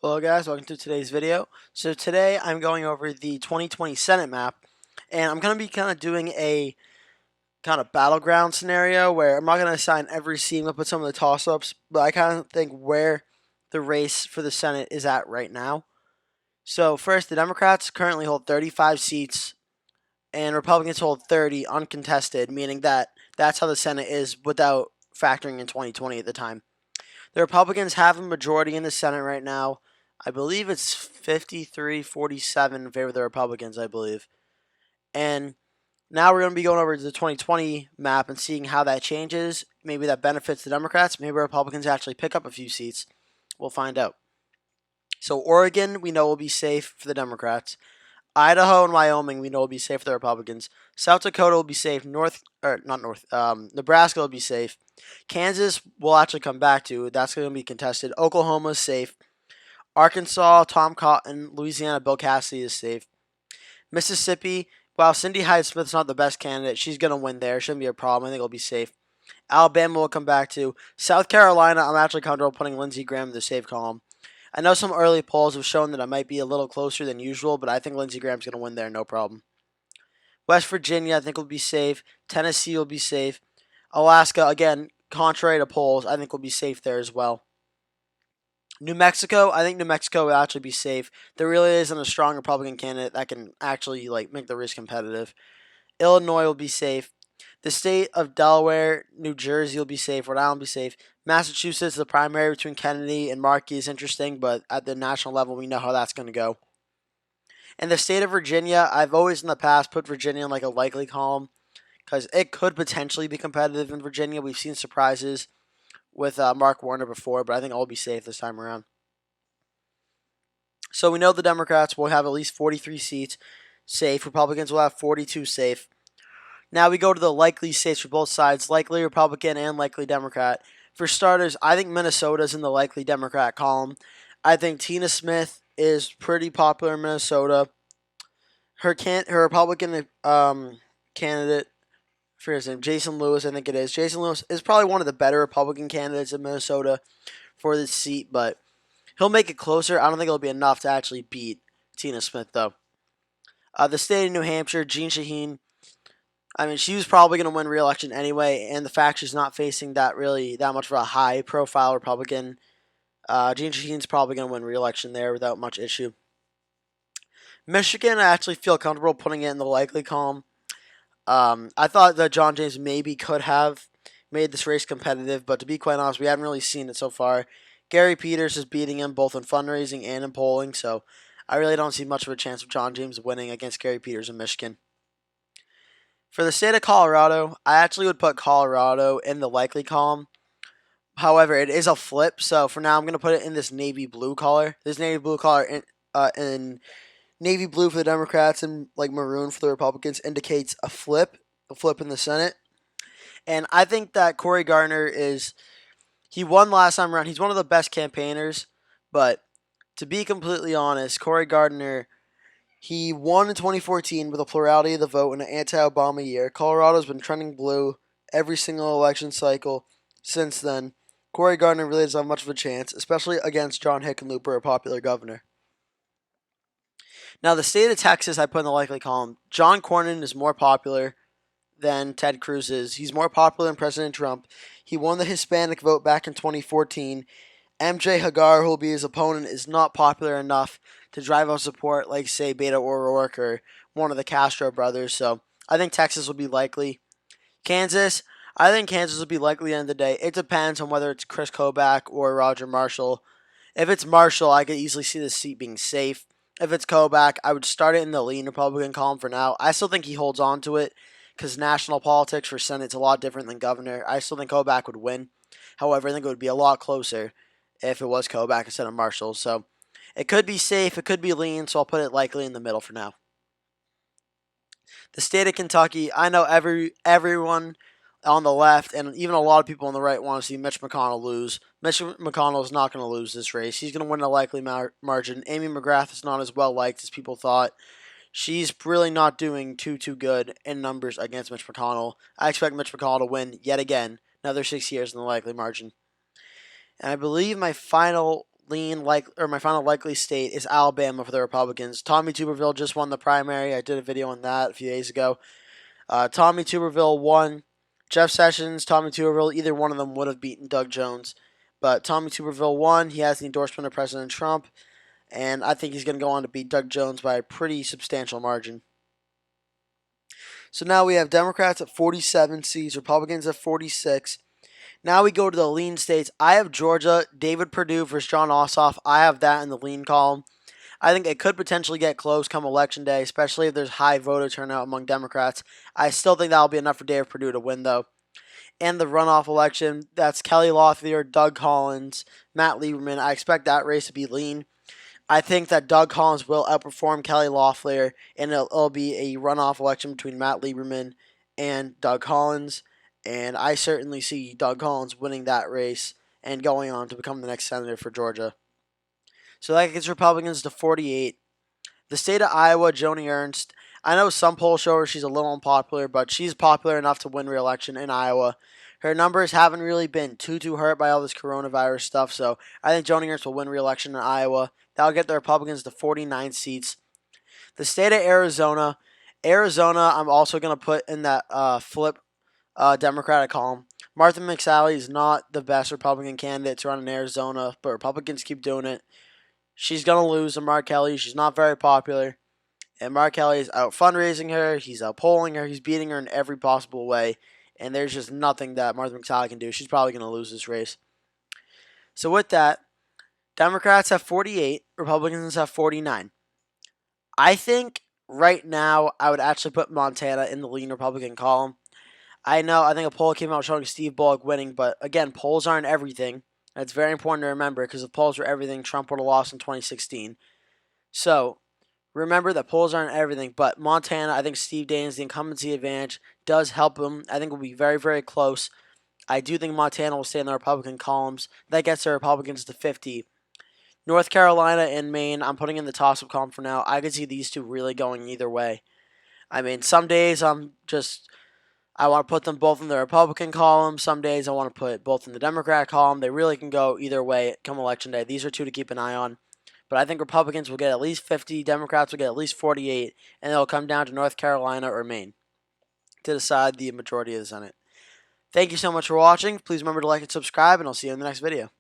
Hello guys, welcome to today's video. So today I'm going over the 2020 Senate map, and I'm going to be kind of doing a kind of battleground scenario where I'm not going to assign every seat. I'm going to put some of the toss-ups, but I kind of think where the race for the Senate is at right now. So first, the Democrats currently hold 35 seats, and Republicans hold 30 uncontested, meaning that that's how the Senate is without factoring in 2020 at the time. The Republicans have a majority in the Senate right now. I believe it's 53-47 in favor of the Republicans, I believe. And now we're going to be going over to the 2020 map and seeing how that changes. Maybe that benefits the Democrats. Maybe Republicans actually pick up a few seats. We'll find out. So Oregon, we know will be safe for the Democrats. Idaho and Wyoming, we know will be safe for the Republicans. South Dakota will be safe. Nebraska will be safe. Kansas will actually come back to. That's going to be contested. Oklahoma is safe. Arkansas, Tom Cotton. Louisiana, Bill Cassidy is safe. Mississippi, while Cindy Hyde-Smith's not the best candidate, she's going to win there. Shouldn't be a problem. I think it'll be safe. Alabama will come back to. South Carolina, I'm actually comfortable putting Lindsey Graham in the safe column. I know some early polls have shown that I might be a little closer than usual, but I think Lindsey Graham's going to win there, no problem. West Virginia, I think, will be safe. Tennessee will be safe. Alaska, again, contrary to polls, I think will be safe there as well. New Mexico, I think New Mexico will actually be safe. There really isn't a strong Republican candidate that can actually make the race competitive. Illinois will be safe. The state of Delaware, New Jersey will be safe. Rhode Island will be safe. Massachusetts, the primary between Kennedy and Markey is interesting, but at the national level, we know how that's going to go. And the state of Virginia, I've always in the past put Virginia in like a likely column because it could potentially be competitive in Virginia. We've seen surprises with Mark Warner before, but I think I'll be safe this time around. So we know the Democrats will have at least 43 seats safe. Republicans will have 42 safe. Now we go to the likely states for both sides, likely Republican and likely Democrat. For starters, I think Minnesota's in the likely Democrat column. I think Tina Smith is pretty popular in Minnesota. Her Republican candidate, for his name, Jason Lewis, I think it is. Jason Lewis is probably one of the better Republican candidates in Minnesota for this seat, but he'll make it closer. I don't think it'll be enough to actually beat Tina Smith, though. The state of New Hampshire, Jeanne Shaheen. I mean, she was probably going to win re-election anyway, and the fact she's not facing that much of a high-profile Republican, Jeanne Shaheen's probably going to win re-election there without much issue. Michigan, I actually feel comfortable putting it in the likely column. I thought that John James maybe could have made this race competitive, but to be quite honest, we haven't really seen it so far. Gary Peters is beating him both in fundraising and in polling, so I really don't see much of a chance of John James winning against Gary Peters in Michigan. For the state of Colorado, I actually would put Colorado in the likely column. However, it is a flip, so for now I'm going to put it in this navy blue color. This navy blue color in navy blue for the Democrats and like maroon for the Republicans indicates a flip in the Senate. And I think that Cory Gardner he won last time around. He's one of the best campaigners, but to be completely honest, Cory Gardner, he won in 2014 with a plurality of the vote in an anti-Obama year. Colorado's been trending blue every single election cycle since then. Cory Gardner really doesn't have much of a chance, especially against John Hickenlooper, a popular governor. Now, the state of Texas, I put in the likely column. John Cornyn is more popular than Ted Cruz is. He's more popular than President Trump. He won the Hispanic vote back in 2014. MJ Hagar, who will be his opponent, is not popular enough to drive out support like, say, Beto O'Rourke or one of the Castro brothers. So I think Texas will be likely. Kansas, I think Kansas will be likely at the end of the day. It depends on whether it's Chris Kobach or Roger Marshall. If it's Marshall, I could easily see the seat being safe. If it's Kobach, I would start it in the Lien Republican column for now. I still think he holds on to it because national politics for Senate's a lot different than governor. I still think Kobach would win. However, I think it would be a lot closer if it was Kobach instead of Marshall. So it could be safe, it could be Lien, so I'll put it likely in the middle for now. The state of Kentucky, I know everyone on the left and even a lot of people on the right want to see Mitch McConnell lose. Mitch McConnell is not going to lose this race. He's going to win a likely margin. Amy McGrath is not as well liked as people thought. She's really not doing too good in numbers against Mitch McConnell. I expect Mitch McConnell to win yet again, another 6 years in the likely margin. And I believe my final my final likely state is Alabama for the Republicans. Tommy Tuberville just won the primary. I did a video on that a few days ago. Tommy Tuberville won. Jeff Sessions, Tommy Tuberville, either one of them would have beaten Doug Jones. But Tommy Tuberville won. He has the endorsement of President Trump. And I think he's going to go on to beat Doug Jones by a pretty substantial margin. So now we have Democrats at 47 seats, Republicans at 46. Now we go to the Lien States. I have Georgia, David Perdue versus Jon Ossoff. I have that in the Lien column. I think it could potentially get close come Election Day, especially if there's high voter turnout among Democrats. I still think that'll be enough for David Perdue to win, though. And the runoff election, that's Kelly Loeffler, Doug Collins, Matt Lieberman. I expect that race to be Lien. I think that Doug Collins will outperform Kelly Loeffler, and it'll be a runoff election between Matt Lieberman and Doug Collins. And I certainly see Doug Collins winning that race and going on to become the next senator for Georgia. So that gets Republicans to 48. The state of Iowa, Joni Ernst. I know some polls show her she's a little unpopular, but she's popular enough to win re-election in Iowa. Her numbers haven't really been too hurt by all this coronavirus stuff, so I think Joni Ernst will win re-election in Iowa. That'll get the Republicans to 49 seats. The state of Arizona. Arizona, I'm also going to put in that flip Democratic column. Martha McSally is not the best Republican candidate to run in Arizona, but Republicans keep doing it. She's going to lose to Mark Kelly. She's not very popular. And Mark Kelly is out fundraising her. He's out polling her. He's beating her in every possible way. And there's just nothing that Martha McSally can do. She's probably going to lose this race. So with that, Democrats have 48. Republicans have 49. I think right now I would actually put Montana in the Lien Republican column. I think a poll came out showing Steve Bullock winning. But again, polls aren't everything. That's very important to remember because if polls were everything, Trump would have lost in 2016. So remember that polls aren't everything, but Montana, I think Steve Daines, the incumbency advantage, does help him. I think it will be very close. I do think Montana will stay in the Republican columns. That gets the Republicans to 50. North Carolina and Maine, I'm putting in the toss-up column for now. I could see these two really going either way. I mean, some days I want to put them both in the Republican column. Some days I want to put both in the Democrat column. They really can go either way come Election Day. These are two to keep an eye on. But I think Republicans will get at least 50, Democrats will get at least 48, and it'll come down to North Carolina or Maine to decide the majority of the Senate. Thank you so much for watching. Please remember to like and subscribe, and I'll see you in the next video.